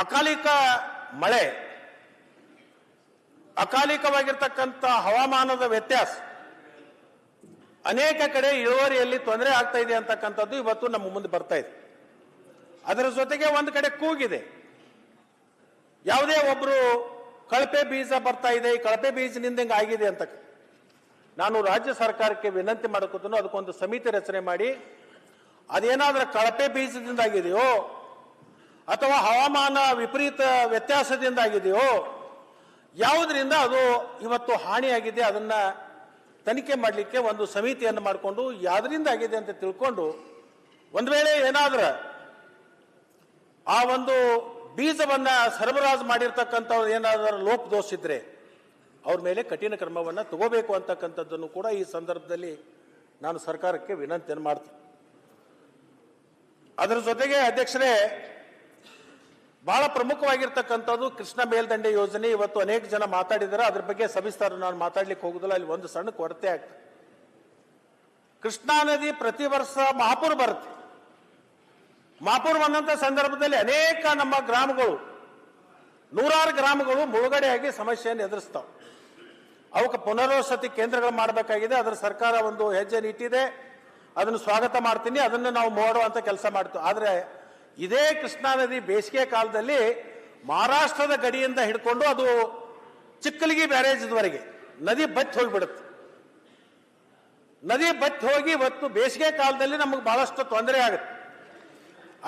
ಅಕಾಲಿಕ ಮಳೆ, ಅಕಾಲಿಕವಾಗಿರ್ತಕ್ಕಂಥ ಹವಾಮಾನದ ವ್ಯತ್ಯಾಸ ಅನೇಕ ಕಡೆ ಇಳುವರಿಯಲ್ಲಿ ತೊಂದರೆ ಆಗ್ತಾ ಇದೆ ಅಂತಕ್ಕಂಥದ್ದು ಇವತ್ತು ನಮ್ಮ ಮುಂದೆ ಬರ್ತಾ ಇದೆ. ಅದರ ಜೊತೆಗೆ ಒಂದು ಕಡೆ ಕೂಗಿದೆ, ಯಾವುದೇ ಒಬ್ರು ಕಳಪೆ ಬೀಜ ಬರ್ತಾ ಇದೆ, ಈ ಕಳಪೆ ಬೀಜನಿಂದ ಹಿಂಗೆ ಆಗಿದೆ ಅಂತ. ನಾನು ರಾಜ್ಯ ಸರ್ಕಾರಕ್ಕೆ ವಿನಂತಿ ಮಾಡಕೋತೀನಿ, ಅದಕ್ಕೊಂದು ಸಮಿತಿ ರಚನೆ ಮಾಡಿ ಅದೇನಾದ್ರೂ ಕಳಪೆ ಬೀಜದಿಂದ ಆಗಿದೆಯೋ ಅಥವಾ ಹವಾಮಾನ ವಿಪರೀತ ವ್ಯತ್ಯಾಸದಿಂದ ಆಗಿದೆಯೋ, ಯಾವುದರಿಂದ ಅದು ಇವತ್ತು ಹಾನಿಯಾಗಿದೆ ಅದನ್ನ ತನಿಖೆ ಮಾಡಲಿಕ್ಕೆ ಒಂದು ಸಮಿತಿಯನ್ನು ಮಾಡಿಕೊಂಡು ಯಾವ್ದರಿಂದ ಆಗಿದೆ ಅಂತ ತಿಳ್ಕೊಂಡು, ಒಂದು ವೇಳೆ ಏನಾದ್ರೂ ಆ ಒಂದು ಬೀಜವನ್ನ ಸರಬರಾಜು ಮಾಡಿರ್ತಕ್ಕಂಥವ್ರು ಏನಾದರೂ ಲೋಪದೋಷ ಇದ್ರೆ ಅವ್ರ ಮೇಲೆ ಕಠಿಣ ಕ್ರಮವನ್ನು ತಗೋಬೇಕು ಅಂತಕ್ಕಂಥದ್ದನ್ನು ಕೂಡ ಈ ಸಂದರ್ಭದಲ್ಲಿ ನಾನು ಸರ್ಕಾರಕ್ಕೆ ವಿನಂತಿಯನ್ನು ಮಾಡ್ತೀನಿ. ಅದರ ಜೊತೆಗೆ ಅಧ್ಯಕ್ಷರೇ, ಬಹಳ ಪ್ರಮುಖವಾಗಿರ್ತಕ್ಕಂಥದ್ದು ಕೃಷ್ಣ ಮೇಲ್ದಂಡೆ ಯೋಜನೆ. ಇವತ್ತು ಅನೇಕ ಜನ ಮಾತಾಡಿದ್ದಾರೆ, ಅದ್ರ ಬಗ್ಗೆ ಸವಿಸ್ತಾರ ನಾನು ಮಾತಾಡ್ಲಿಕ್ಕೆ ಹೋಗುದಿಲ್ಲ. ಅಲ್ಲಿ ಒಂದು ಸಣ್ಣ ಕೊರತೆ ಆಗ್ತದೆ. ಕೃಷ್ಣಾ ನದಿ ಪ್ರತಿ ವರ್ಷ ಮಹಾಪೂರ್ ಬರುತ್ತೆ. ಮಹಾಪೂರ್ ಬಂದಂತ ಸಂದರ್ಭದಲ್ಲಿ ಅನೇಕ ನಮ್ಮ ಗ್ರಾಮಗಳು, ನೂರಾರು ಗ್ರಾಮಗಳು ಮುಳುಗಡೆಯಾಗಿ ಸಮಸ್ಯೆಯನ್ನು ಎದುರಿಸ್ತಾವೆ. ಅವಕ್ಕೆ ಪುನರ್ವಸತಿ ಕೇಂದ್ರಗಳು ಮಾಡಬೇಕಾಗಿದೆ. ಅದರ ಸರ್ಕಾರ ಒಂದು ಹೆಜ್ಜೆ ಇಟ್ಟಿದೆ, ಅದನ್ನು ಸ್ವಾಗತ ಮಾಡ್ತೀನಿ. ಅದನ್ನು ನಾವು ಮಾಡುವಂತ ಕೆಲಸ ಮಾಡ್ತೀವಿ. ಆದರೆ ಇದೇ ಕೃಷ್ಣಾ ನದಿ ಬೇಸಿಗೆ ಕಾಲದಲ್ಲಿ ಮಹಾರಾಷ್ಟ್ರದ ಗಡಿಯಿಂದ ಹಿಡ್ಕೊಂಡು ಅದು ಚಿಕ್ಕಲಿಗಿ ಬ್ಯಾರೇಜ್ವರೆಗೆ ನದಿ ಬತ್ತಿ ಹೋಗಿಬಿಡುತ್ತೆ. ನದಿ ಬತ್ತಿ ಹೋಗಿ ಇವತ್ತು ಬೇಸಿಗೆ ಕಾಲದಲ್ಲಿ ನಮಗೆ ಬಹಳಷ್ಟು ತೊಂದರೆ ಆಗುತ್ತೆ.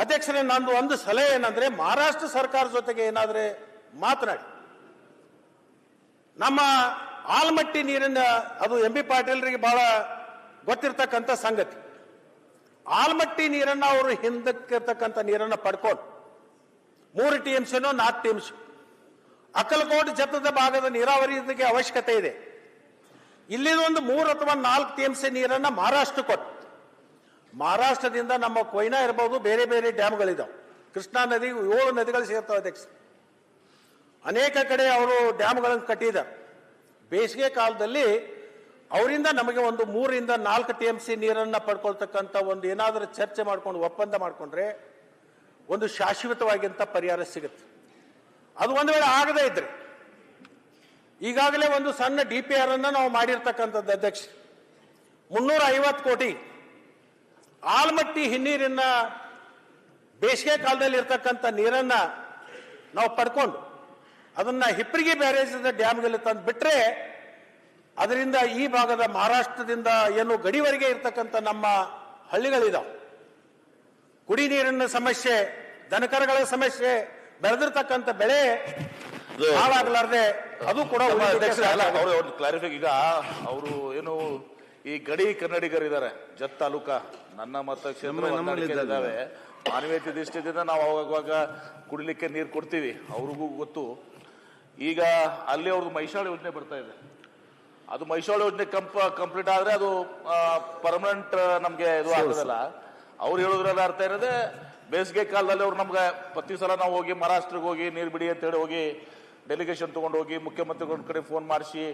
ಅಧ್ಯಕ್ಷರೇ, ನಂದು ಒಂದು ಸಲಹೆ ಏನಂದ್ರೆ, ಮಹಾರಾಷ್ಟ್ರ ಸರ್ಕಾರ ಜೊತೆಗೆ ಏನಾದ್ರೆ ಮಾತನಾಡಿ, ನಮ್ಮ ಆಲ್ಮಟ್ಟಿ ನೀರಿನ, ಅದು ಎಂ ಬಿ ಪಾಟೀಲ್ರಿಗೆ ಬಹಳ ಗೊತ್ತಿರ್ತಕ್ಕಂಥ ಸಂಗತಿ, ಆಲ್ಮಟ್ಟಿ ನೀರನ್ನ ಅವರು ಹಿಂದಕ್ಕಿರ್ತಕ್ಕಂಥ ನೀರನ್ನ ಪಡ್ಕೊಂಡು 3 TMCನೋ 4 TMC ಅಕ್ಕಲಕೋಟೆ ಜತ್ತದ ಭಾಗದ ನೀರಾವರಿಗೆ ಅವಶ್ಯಕತೆ ಇದೆ. ಇಲ್ಲಿದೊಂದು 3 ಅಥವಾ 4 TMC ನೀರನ್ನ ಮಹಾರಾಷ್ಟ್ರ ಕೊಟ್ಟು, ಮಹಾರಾಷ್ಟ್ರದಿಂದ ನಮ್ಮ ಕೊಯ್ನಾ ಇರಬಹುದು, ಬೇರೆ ಬೇರೆ ಡ್ಯಾಮ್ಗಳಿದಾವೆ. ಕೃಷ್ಣಾ ನದಿ 7 ನದಿಗಳು ಸೇರ್ತಾವೆ ಅಧ್ಯಕ್ಷ. ಅನೇಕ ಕಡೆ ಅವರು ಡ್ಯಾಮ್ಗಳನ್ನು ಕಟ್ಟಿದ್ದಾರೆ. ಬೇಸಿಗೆ ಕಾಲದಲ್ಲಿ ಅವರಿಂದ ನಮಗೆ ಒಂದು 3 ರಿಂದ 4 TMC ನೀರನ್ನ ಪಡ್ಕೊಳ್ತಕ್ಕಂಥ ಒಂದು ಏನಾದರೂ ಚರ್ಚೆ ಮಾಡ್ಕೊಂಡು ಒಪ್ಪಂದ ಮಾಡ್ಕೊಂಡ್ರೆ ಒಂದು ಶಾಶ್ವತವಾಗಿಂತ ಪರಿಹಾರ ಸಿಗುತ್ತೆ. ಅದು ಒಂದು ವೇಳೆ ಆಗದೇ ಇದ್ರೆ, ಈಗಾಗಲೇ ಒಂದು ಸಣ್ಣ DPR ಅನ್ನ ನಾವು ಮಾಡಿರ್ತಕ್ಕಂಥದ್ದು ಅಧ್ಯಕ್ಷ. 350 ಕೋಟಿ ಆಲ್ಮಟ್ಟಿ ಹಿನ್ನೀರಿನ ಬೇಸಿಗೆ ಕಾಲದಲ್ಲಿ ಇರ್ತಕ್ಕಂಥ ನೀರನ್ನ ನಾವು ಪಡ್ಕೊಂಡು ಅದನ್ನ ಹಿಪ್ಪರಿಗಿ ಬ್ಯಾರೇಜ್ ಡ್ಯಾಮ್ಗಳಲ್ಲಿ ತಂದು ಬಿಟ್ರೆ, ಅದರಿಂದ ಈ ಭಾಗದ ಮಹಾರಾಷ್ಟ್ರದಿಂದ ಏನು ಗಡಿವರೆಗೆ ಇರ್ತಕ್ಕಂಥ ನಮ್ಮ ಹಳ್ಳಿಗಳಿದಾವೆ, ಕುಡಿ ನೀರಿನ ಸಮಸ್ಯೆ, ದನಕರಗಳ ಸಮಸ್ಯೆ, ಬೆಳೆದಿರ್ತಕ್ಕಂಥ ಬೆಳೆ ಹಾಳಾಗಲಾರ್ದೆ ಅದು ಕೂಡ ಕ್ಲಾರಿಫೈ. ಈಗ ಅವರು ಏನು ಈ ಗಡಿ ಕನ್ನಡಿಗರಿದ್ದಾರೆ, ಜತ್ ತಾಲೂಕ ನನ್ನ ಮತಕ್ಷೇತ್ರ ಇದಾವೆ. ಮಾನವೀಯತೆ ದೃಷ್ಟಿಯಿಂದ ನಾವು ಅವಾಗ ಕುಡಿಲಿಕ್ಕೆ ನೀರು ಕೊಡ್ತೀವಿ, ಅವ್ರಿಗೂ ಗೊತ್ತು. ಈಗ ಅಲ್ಲಿ ಅವ್ರದ್ದು ಮೈಸಾಳ ಯೋಜನೆ ಬರ್ತಾ ಇದೆ. ಅದು ಮೈಸಾಳ ಯೋಜನೆ ಕಂಪ್ಲೀಟ್ ಆದ್ರೆ ಅದು ಪರ್ಮನೆಂಟ್ ನಮ್ಗೆ ಇದು ಆಗೋದಲ್ಲ. ಅವ್ರು ಹೇಳೋದ್ರಲ್ಲಿ ಅರ್ಥ ಇರೋದೇ, ಬೇಸಿಗೆ ಕಾಲದಲ್ಲಿ ಅವ್ರು ನಮ್ಗೆ ಪ್ರತಿ ಸಲ ನಾವು ಹೋಗಿ ಮಹಾರಾಷ್ಟ್ರಕ್ಕೆ ಹೋಗಿ ನೀರು ಬಿಡಿ ಅಂತ ಹೇಳಿ ಹೋಗಿ ಡೆಲಿಗೇಷನ್ ತಗೊಂಡು ಹೋಗಿ ಮುಖ್ಯಮಂತ್ರಿಗಳ ಕಡೆ ಫೋನ್ ಮಾಡಿಸಿ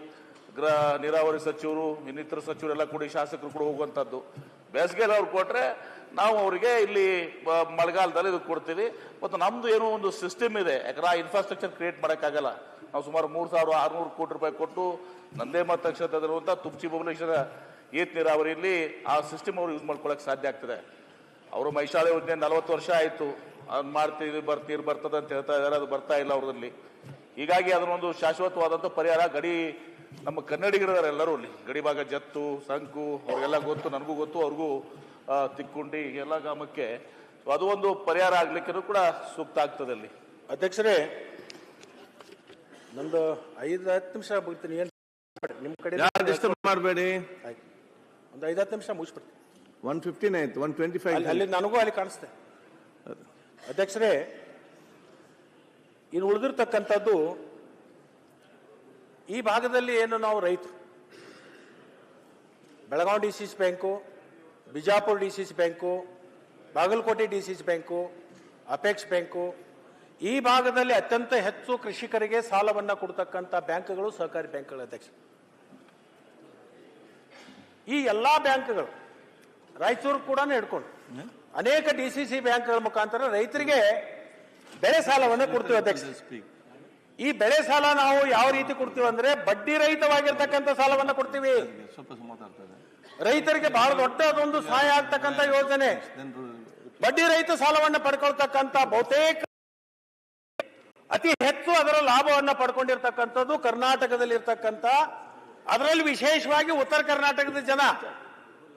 ನೀರಾವರಿ ಸಚಿವರು, ಇನ್ನಿತರ ಸಚಿವರೆಲ್ಲ ಕೂಡಿ ಶಾಸಕರು ಕೂಡ ಹೋಗುವಂಥದ್ದು. ಬೇಸಿಗೆಯಲ್ಲಿ ಅವ್ರು ಕೊಟ್ರೆ ನಾವು ಅವರಿಗೆ ಇಲ್ಲಿ ಮಳೆಗಾಲದಲ್ಲಿ ಇದು ಕೊಡ್ತೀವಿ. ಮತ್ತು ನಮ್ದು ಏನೋ ಒಂದು ಸಿಸ್ಟಮ್ ಇದೆ, ಯಾಕಂದ್ರೆ ಆ ಇನ್ಫ್ರಾಸ್ಟ್ರಕ್ಚರ್ ಕ್ರಿಯೇಟ್ ಮಾಡೋಕ್ಕಾಗಲ್ಲ. ನಾವು ಸುಮಾರು 3600 ಕೋಟಿ ರೂಪಾಯಿ ಕೊಟ್ಟು ನಂದೇ ಮತಕ್ಷೇತ್ರದಲ್ಲಿರುವಂಥ ತುಪ್ಚಿ ಬಬಲೇಶ್ವರ ಏತ್ ನೀರಾವರಿಯಲ್ಲಿ ಆ ಸಿಸ್ಟಮ್ ಅವರು ಯೂಸ್ ಮಾಡ್ಕೊಳ್ಳೋಕೆ ಸಾಧ್ಯ ಆಗ್ತದೆ. ಅವರು ಮೈಸಾಳ ಯೋಜನೆ 40 ವರ್ಷ ಆಯಿತು, ಅದನ್ನ ಮಾಡ್ತೀವಿ, ನೀರು ಬರ್ತದೆ ಅಂತ ಹೇಳ್ತಾ ಇದ್ದಾರೆ, ಅದು ಬರ್ತಾ ಇಲ್ಲ ಅವ್ರಲ್ಲಿ. ಹೀಗಾಗಿ ಅದನ್ನೊಂದು ಶಾಶ್ವತವಾದಂಥ ಪರಿಹಾರ ಗಡಿ ನಮ್ಮ ಕನ್ನಡಿಗರಿದ್ದಾರೆ ಎಲ್ಲರೂ ಅಲ್ಲಿ ಗಡಿ ಭಾಗ, ಜತ್ತು, ಸಂಕು, ಅವ್ರಿಗೆಲ್ಲ ಗೊತ್ತು, ನನಗೂ ಗೊತ್ತು, ಅವ್ರಿಗೂ ತಿಕ್ಕುಂಡಿ ಎಲ್ಲ ಗ್ರಾಮಕ್ಕೆ. ಅದು ಒಂದು ಪರಿಹಾರ ಆಗ್ಲಿಕ್ಕೆ ಕೂಡ ಸೂಕ್ತ ಆಗ್ತದೆ ಅಲ್ಲಿ. ಅಧ್ಯಕ್ಷರೇ, ನಂದು 5-10 ನಿಮಿಷ ಬಿಡ್ತೀನಿ. ನಿಮ್ ಕಡೆ ಮಾಡಬೇಡಿ, ಒಂದು 5-10 ನಿಮಿಷ ಮುಗಿಸ್ಬಿಡ್ತೀನಿ. 115 ಆಯ್ತು, 125 ಅಲ್ಲಿ ನನಗೂ ಅಲ್ಲಿ ಕಾಣಿಸ್ತೆ. ಅಧ್ಯಕ್ಷರೇ, ಇನ್ನು ಉಳಿದಿರ್ತಕ್ಕಂಥದ್ದು ಈ ಭಾಗದಲ್ಲಿ ಏನು ನಾವು ರೈತರು Belagavi DCC bank, Bijapur DCC bank, Bagalkot DCC bank, apex bank, ಈ ಭಾಗದಲ್ಲಿ ಅತ್ಯಂತ ಹೆಚ್ಚು ಕೃಷಿಕರಿಗೆ ಸಾಲವನ್ನು ಕೊಡ್ತಕ್ಕಂಥ ಬ್ಯಾಂಕ್ಗಳು ಸಹಕಾರಿ ಬ್ಯಾಂಕ್ಗಳು ಅಧ್ಯಕ್ಷ. ಈ ಎಲ್ಲಾ ಬ್ಯಾಂಕ್ಗಳು ರಾಯಚೂರು ಕೂಡ ಹಿಡ್ಕೊಂಡು ಅನೇಕ DCC ಬ್ಯಾಂಕ್ಗಳ ಮುಖಾಂತರ ರೈತರಿಗೆ ಬೆಳೆ ಸಾಲವನ್ನು ಕೊಡ್ತೀವಿ ಅಧ್ಯಕ್ಷ. ಈ ಬೆಳೆ ಸಾಲ ನಾವು ಯಾವ ರೀತಿ ಕೊಡ್ತೀವಿ ಅಂದ್ರೆ ಬಡ್ಡಿ ರಹಿತವಾಗಿರ್ತಕ್ಕಂಥ ಸಾಲವನ್ನು ಕೊಡ್ತೀವಿ. ರೈತರಿಗೆ ಬಹಳ ದೊಡ್ಡ ಅದೊಂದು ಸಹಾಯ ಆಗ್ತಕ್ಕಂಥ ಯೋಜನೆ. ಬಡ್ಡಿ ರಹಿತ ಸಾಲವನ್ನು ಪಡ್ಕೊಳ್ತಕ್ಕಂಥ ಬಹುತೇಕ ಅತಿ ಹೆಚ್ಚು ಅದರ ಲಾಭವನ್ನು ಪಡ್ಕೊಂಡಿರ್ತಕ್ಕಂಥದ್ದು ಕರ್ನಾಟಕದಲ್ಲಿ ಇರ್ತಕ್ಕಂಥ, ಅದರಲ್ಲಿ ವಿಶೇಷವಾಗಿ ಉತ್ತರ ಕರ್ನಾಟಕದ ಜನ.